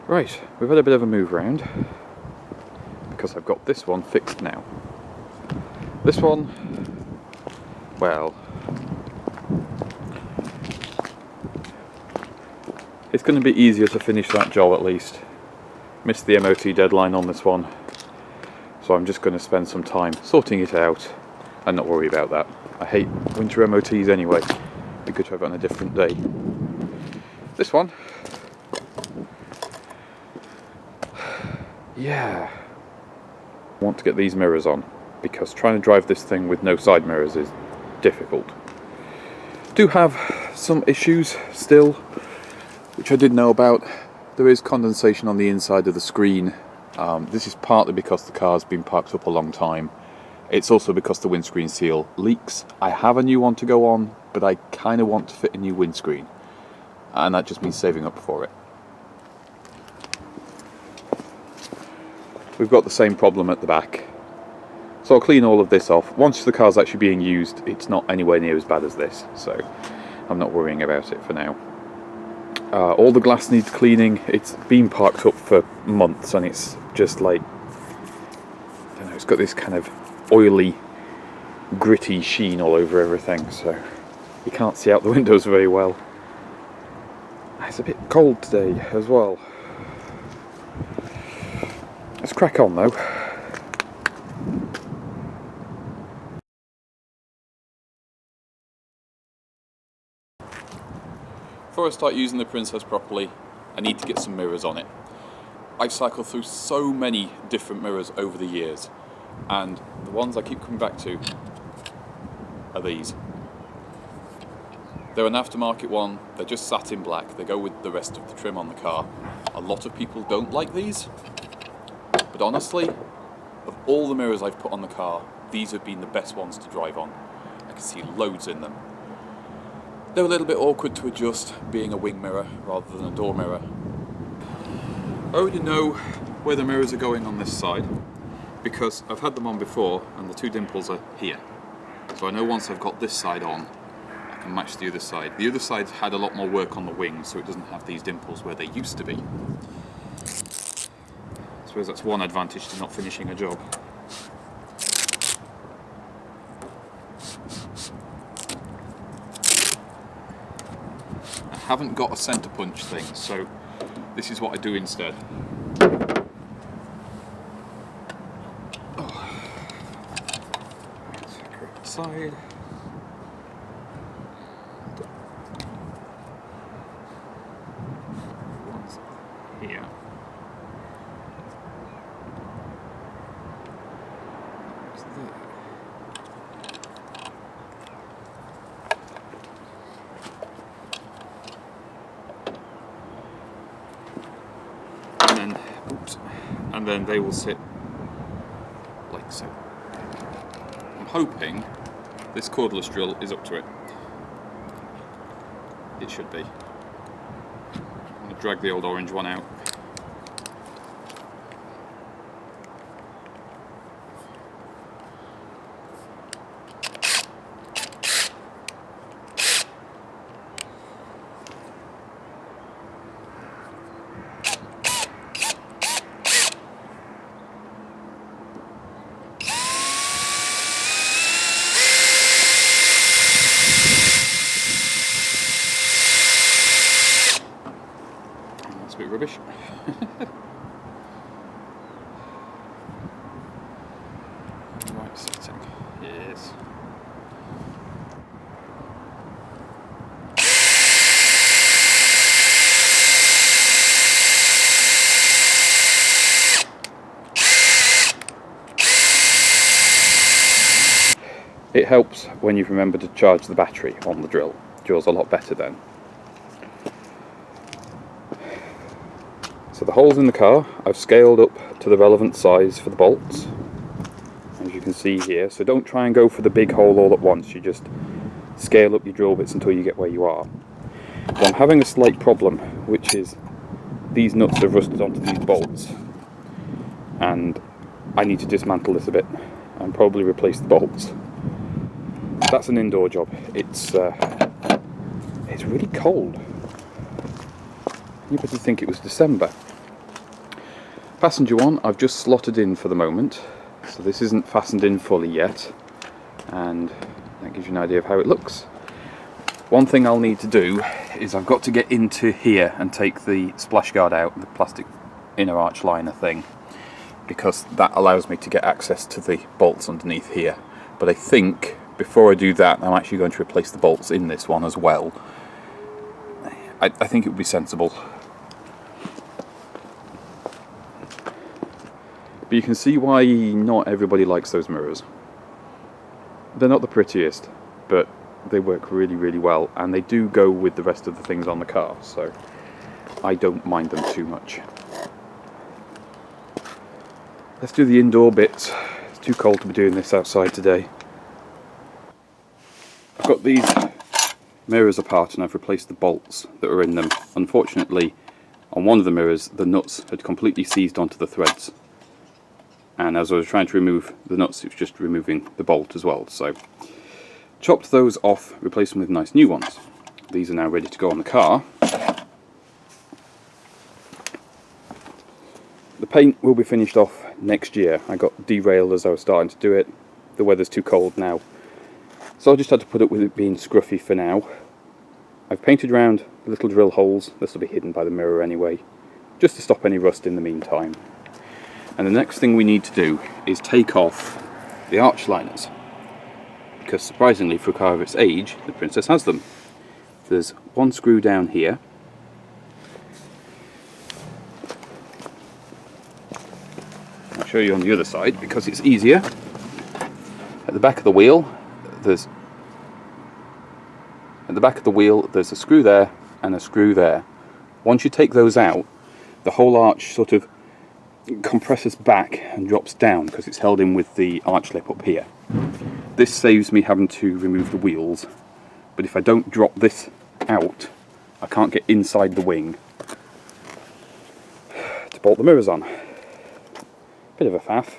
Right, we've had a bit of a move around because I've got this one fixed now. This one, well, it's going to be easier to finish that job at least. Missed the MOT deadline on this one, so I'm just going to spend some time sorting it out and not worry about that. I hate winter MOTs anyway. Be good to have it on a different day. This one, yeah, I want to get these mirrors on because trying to drive this thing with no side mirrors is difficult. Do have some issues still, which I did know about. There is condensation on the inside of the screen. This is partly because the car's been parked up a long time. It's also because the windscreen seal leaks. I have a new one to go on, but I kind of want to fit a new windscreen, and that just means saving up for it. We've got the same problem at the back, so I'll clean all of this off. Once the car's actually being used, it's not anywhere near as bad as this, so I'm not worrying about it for now. All the glass needs cleaning. It's been parked up for months and it's just like, I don't know, it's got this kind of oily, gritty sheen all over everything, so you can't see out the windows very well. It's a bit cold today as well. Let's crack on though. Before I start using the Princess properly, I need to get some mirrors on it. I've cycled through so many different mirrors over the years, and the ones I keep coming back to are these. They're an aftermarket one, they're just satin black, they go with the rest of the trim on the car. A lot of people don't like these, but honestly, of all the mirrors I've put on the car, these have been the best ones to drive on. I can see loads in them. They're a little bit awkward to adjust, being a wing mirror rather than a door mirror. I already know where the mirrors are going on this side because I've had them on before and the two dimples are here. So I know once I've got this side on, I can match the other side. The other side's had a lot more work on the wings, so it doesn't have these dimples where they used to be. I suppose that's one advantage to not finishing a job. I haven't got a centre punch thing, so this is what I do instead. Correct side. One's here. What's there? And then they will sit like so. I'm hoping this cordless drill is up to it. It should be. I'm going to drag the old orange one out. A bit rubbish. Right setting, yes. It helps when you remember to charge the battery on the drill. Drill's a lot better then. So the holes in the car, I've scaled up to the relevant size for the bolts, as you can see here. So don't try and go for the big hole all at once, you just scale up your drill bits until you get where you are. But I'm having a slight problem, which is these nuts have rusted onto these bolts, and I need to dismantle this a bit and probably replace the bolts. That's an indoor job. It's really cold. You better think it was December. Passenger one I've just slotted in for the moment, so this isn't fastened in fully yet, and that gives you an idea of how it looks. One thing I'll need to do is I've got to get into here and take the splash guard out, the plastic inner arch liner thing, because that allows me to get access to the bolts underneath here. But I think before I do that, I'm actually going to replace the bolts in this one as well. I think it would be sensible. But you can see why not everybody likes those mirrors. They're not the prettiest, but they work really, really well, and they do go with the rest of the things on the car, so I don't mind them too much. Let's do the indoor bits. It's too cold to be doing this outside today. I've got these mirrors apart and I've replaced the bolts that are in them. Unfortunately, on one of the mirrors, the nuts had completely seized onto the threads. And as I was trying to remove the nuts, it was just removing the bolt as well. So, chopped those off, replaced them with nice new ones. These are now ready to go on the car. The paint will be finished off next year. I got derailed as I was starting to do it. The weather's too cold now. So I just had to put up with it being scruffy for now. I've painted around the little drill holes. This will be hidden by the mirror anyway, just to stop any rust in the meantime. And the next thing we need to do is take off the arch liners, because surprisingly for a car of its age, the Princess has them. There's one screw down here. I'll show you on the other side because it's easier. At the back of the wheel, there's a screw there and a screw there. Once you take those out, the whole arch sort of compresses back and drops down because it's held in with the arch lip up here. This saves me having to remove the wheels, but if I don't drop this out, I can't get inside the wing to bolt the mirrors on. Bit of a faff,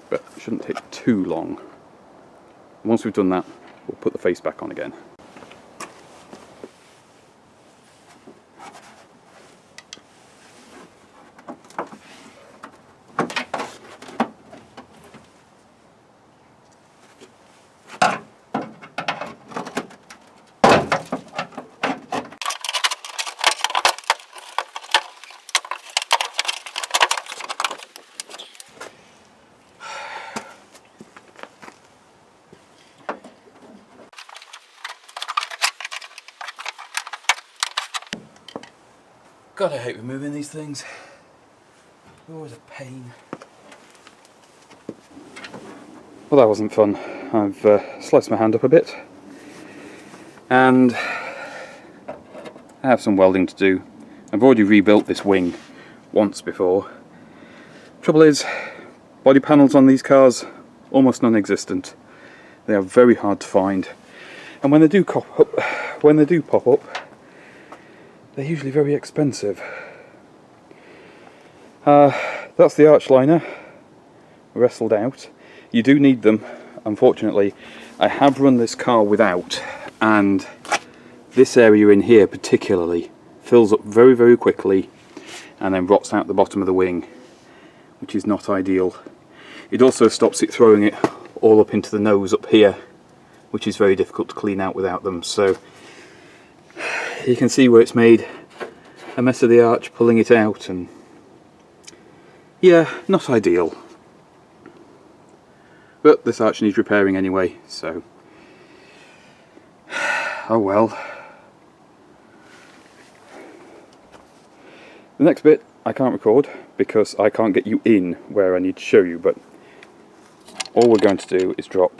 but it shouldn't take too long. Once we've done that, we'll put the face back on again. God, I hate removing these things. They're always a pain. Well, that wasn't fun. I've sliced my hand up a bit. And I have some welding to do. I've already rebuilt this wing once before. Trouble is, body panels on these cars, almost non-existent. They are very hard to find. And when they do pop up, they're usually very expensive. That's the arch liner wrestled out. You do need them. Unfortunately, I have run this car without, and this area in here particularly fills up very, very quickly and then rots out the bottom of the wing, which is not ideal. It also stops it throwing it all up into the nose up here, which is very difficult to clean out without them. So you can see where it's made a mess of the arch, pulling it out, and yeah, not ideal. But this arch needs repairing anyway, so oh well. The next bit I can't record because I can't get you in where I need to show you, but all we're going to do is drop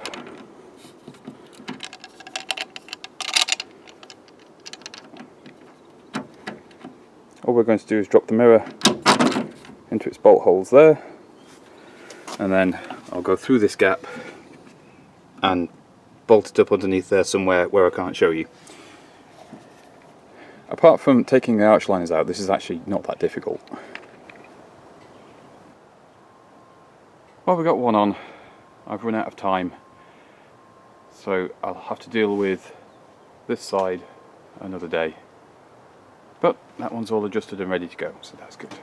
the mirror into its bolt holes there, and then I'll go through this gap and bolt it up underneath there somewhere where I can't show you. Apart from taking the arch liners out, this is actually not that difficult. Well, we've got one on. I've run out of time, so I'll have to deal with this side another day. But that one's all adjusted and ready to go, so that's good.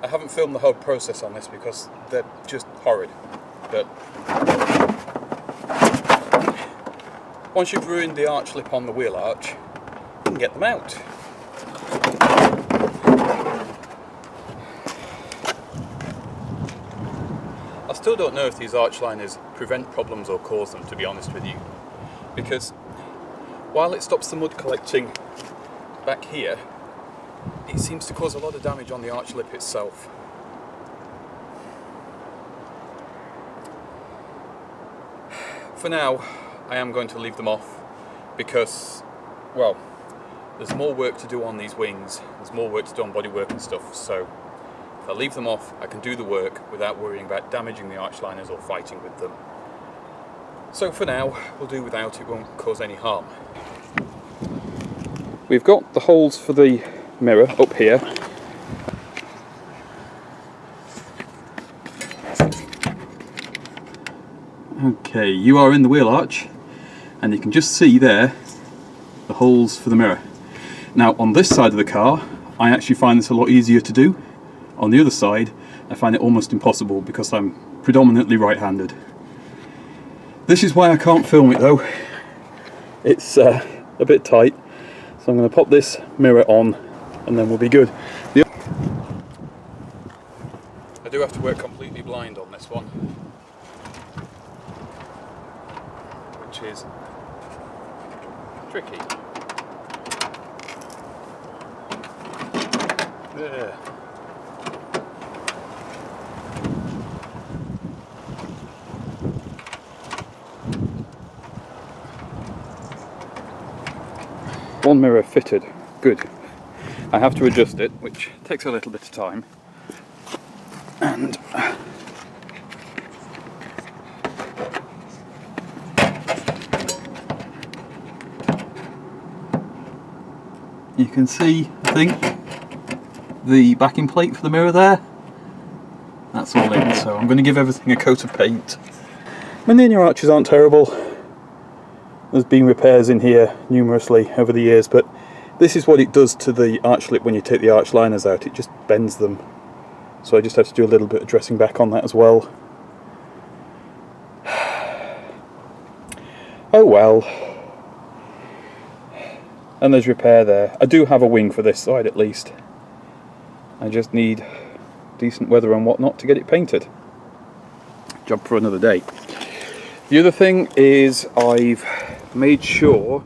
I haven't filmed the whole process on this because they're just horrid, but once you've ruined the arch lip on the wheel arch, you can get them out. I still don't know if these arch liners prevent problems or cause them, to be honest with you, because while it stops the mud collecting back here, it seems to cause a lot of damage on the arch lip itself. For now, I am going to leave them off because, well, there's more work to do on these wings, there's more work to do on bodywork and stuff, so if I leave them off, I can do the work without worrying about damaging the arch liners or fighting with them. So for now, we'll do without, it won't cause any harm. We've got the holes for the mirror up here. Okay, you are in the wheel arch and you can just see there the holes for the mirror. Now on this side of the car I actually find this a lot easier to do. On the other side I find it almost impossible because I'm predominantly right-handed. This is why I can't film it though. It's a bit tight, so I'm going to pop this mirror on and then we'll be good. I do have to work completely blind on this one, which is tricky. There. One mirror fitted, good. I have to adjust it, which takes a little bit of time. And you can see, I think, the backing plate for the mirror there. That's all in, so I'm going to give everything a coat of paint. My linear arches aren't terrible. There's been repairs in here numerously over the years, but this is what it does to the arch lip when you take the arch liners out. It just bends them. So I just have to do a little bit of dressing back on that as well. Oh well. And there's repair there. I do have a wing for this side at least. I just need decent weather and whatnot to get it painted. Job for another day. The other thing is I've made sure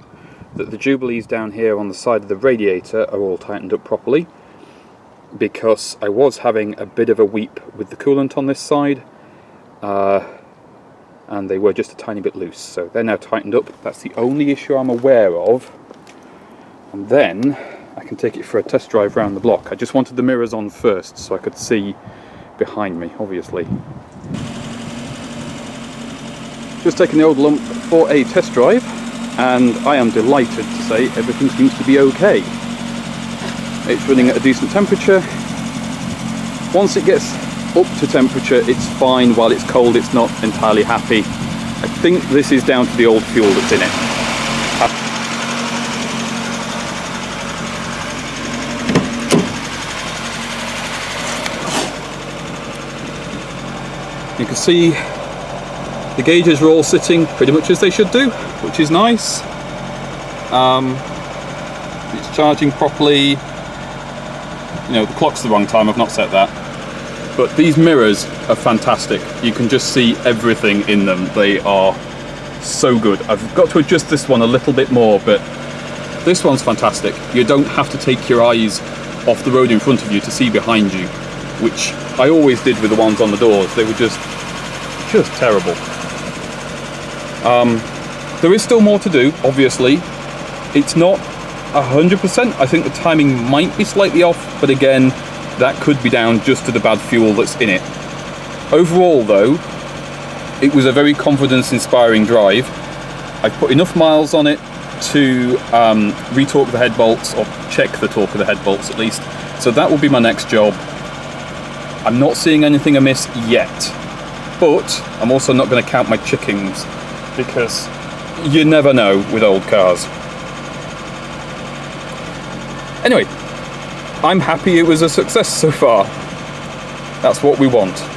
that the jubilees down here on the side of the radiator are all tightened up properly, because I was having a bit of a weep with the coolant on this side and they were just a tiny bit loose, so they're now tightened up. That's the only issue I'm aware of, and then I can take it for a test drive around the block. I just wanted the mirrors on first so I could see behind me, obviously. Just taking the old lump for a test drive, and I am delighted to say everything seems to be okay. It's running at a decent temperature. Once it gets up to temperature, it's fine. While it's cold, it's not entirely happy. I think this is down to the old fuel that's in it. You can see the gauges are all sitting pretty much as they should do, which is nice. It's charging properly. You know, the clock's the wrong time, I've not set that. But these mirrors are fantastic. You can just see everything in them. They are so good. I've got to adjust this one a little bit more, but this one's fantastic. You don't have to take your eyes off the road in front of you to see behind you, which I always did with the ones on the doors. They were just terrible. There is still more to do, obviously. It's not 100%. I think the timing might be slightly off, but again, that could be down just to the bad fuel that's in it. Overall though, it was a very confidence-inspiring drive. I've put enough miles on it to re-torque the head bolts, or check the torque of the head bolts at least. So that will be my next job. I'm not seeing anything amiss yet, but I'm also not going to count my chickens, because you never know with old cars. Anyway, I'm happy it was a success so far. That's what we want.